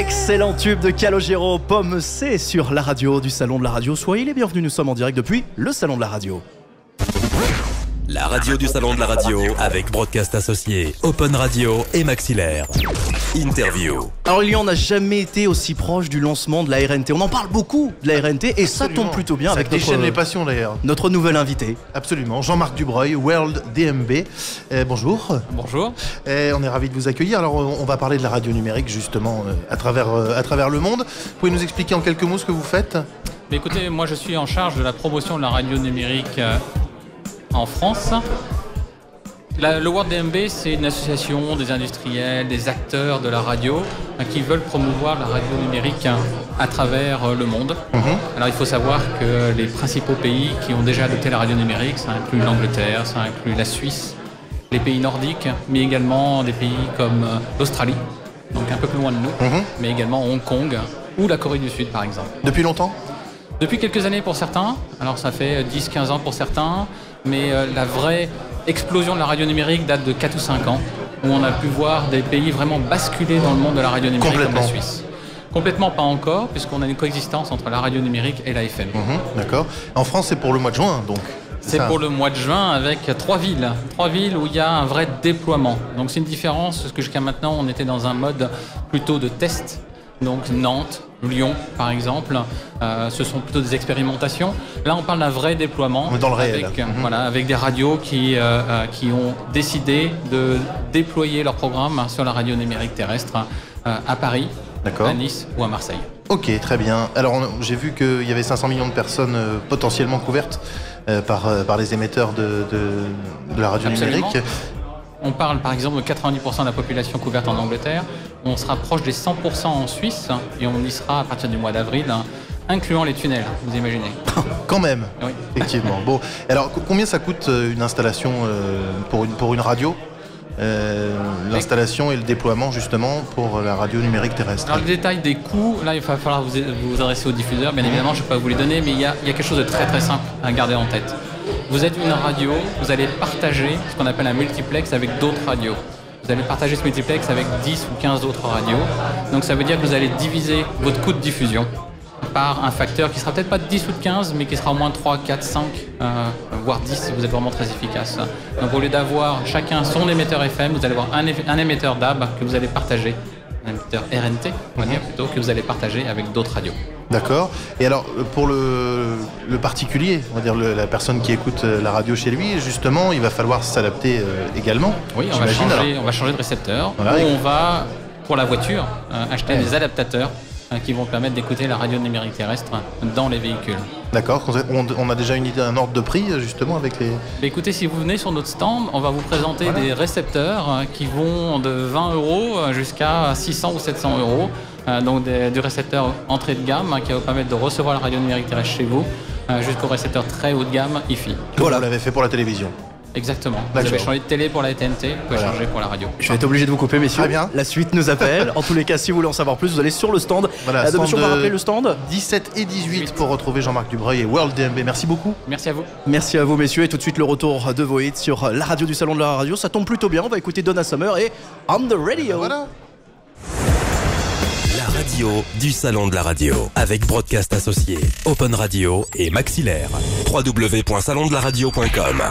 Excellent tube de Calogero, Pomme C sur la radio du Salon de la Radio. Soyez les bienvenus, nous sommes en direct depuis le Salon de la Radio. La radio du Salon de la Radio avec Broadcast Associés, Open Radio et Maxillaire. Interview. Alors Lyon n'a jamais été aussi proche du lancement de la RNT. On en parle beaucoup de la RNT et ça tombe plutôt bien ça avec déchaîne les passions d'ailleurs. Notre nouvel invité. Absolument, Jean-Marc Dubreuil, World DMB. Bonjour. Bonjour. On est ravis de vous accueillir. Alors on va parler de la radio numérique justement à travers le monde. Vous pouvez nous expliquer en quelques mots ce que vous faites ? Mais écoutez, moi je suis en charge de la promotion de la radio numérique en France. Le World DMB, c'est une association des industriels, des acteurs de la radio qui veulent promouvoir la radio numérique à travers le monde. Alors il faut savoir que les principaux pays qui ont déjà adopté la radio numérique, ça inclut l'Angleterre, ça inclut la Suisse, les pays nordiques, mais également des pays comme l'Australie, donc un peu plus loin de nous, mais également Hong Kong ou la Corée du Sud par exemple. Depuis longtemps ? Depuis quelques années pour certains, alors ça fait 10-15 ans pour certains, mais la vraie explosion de la radio numérique date de 4 ou 5 ans, où on a pu voir des pays vraiment basculer dans le monde de la radio numérique comme la Suisse. Complètement pas encore, puisqu'on a une coexistence entre la radio numérique et la FM. D'accord. En France, c'est pour le mois de juin, donc. C'est pour le mois de juin avec 3 villes où il y a un vrai déploiement. Donc c'est une différence, parce que jusqu'à maintenant, on était dans un mode plutôt de test. Donc Nantes, Lyon par exemple, ce sont plutôt des expérimentations. Là on parle d'un vrai déploiement dans le réel. Avec des radios qui ont décidé de déployer leur programme sur la radio numérique terrestre à Paris, à Nice ou à Marseille. Ok, très bien. Alors j'ai vu qu'il y avait 500 millions de personnes potentiellement couvertes par les émetteurs de la radio numérique. On parle par exemple de 90% de la population couverte en Angleterre. On se rapproche des 100% en Suisse et on y sera à partir du mois d'avril, incluant les tunnels, vous imaginez. Quand même, oui. Effectivement. Bon, alors combien ça coûte une installation pour une radio l'installation et le déploiement justement pour la radio numérique terrestre? Alors le détail des coûts, là il va falloir vous adresser aux diffuseurs, bien évidemment je ne vais pas vous les donner, mais il y a quelque chose de très très simple à garder en tête. Vous êtes une radio, vous allez partager ce qu'on appelle un multiplex avec d'autres radios. Vous allez partager ce multiplex avec 10 ou 15 autres radios. Donc ça veut dire que vous allez diviser votre coût de diffusion par un facteur qui sera peut-être pas de 10 ou de 15, mais qui sera au moins 3, 4, 5, voire 10 si vous êtes vraiment très efficace. Donc au lieu d'avoir chacun son émetteur FM, vous allez avoir un émetteur DAB que vous allez partager, un émetteur RNT, on va dire plutôt, que vous allez partager avec d'autres radios. D'accord. Et alors, pour le particulier, on va dire la personne qui écoute la radio chez lui, justement, il va falloir s'adapter également. Oui, on va changer de récepteur. Voilà. Ou on va, pour la voiture, acheter des adaptateurs qui vont permettre d'écouter la radio numérique terrestre dans les véhicules. D'accord. On a déjà une idée, un ordre de prix, justement, avec les... Écoutez, si vous venez sur notre stand, on va vous présenter des récepteurs qui vont de 20 € jusqu'à 600 ou 700 €. Donc du récepteur entrée de gamme qui va vous permettre de recevoir la radio numérique terrestre chez vous, jusqu'au récepteur très haut de gamme IFI. Voilà, vous l'avez fait pour la télévision. Exactement. Vous avez changé de télé pour la TNT, vous pouvez changer pour la radio. Je vais être obligé de vous couper, messieurs. Très bien. La suite nous appelle. En tous les cas, si vous voulez en savoir plus, vous allez sur le stand. Voilà, monsieur, on va rappeler le stand 17 et 18 pour retrouver Jean-Marc Dubreuil et World DMB. Merci beaucoup. Merci à vous. Merci à vous, messieurs. Et tout de suite, le retour de vos hits sur la radio du Salon de la Radio. Ça tombe plutôt bien. On va écouter Donna Summer et On the Radio. Voilà. La radio du Salon de la Radio avec Broadcast Associés, Open Radio et Maxillaire. www.salondelaradio.com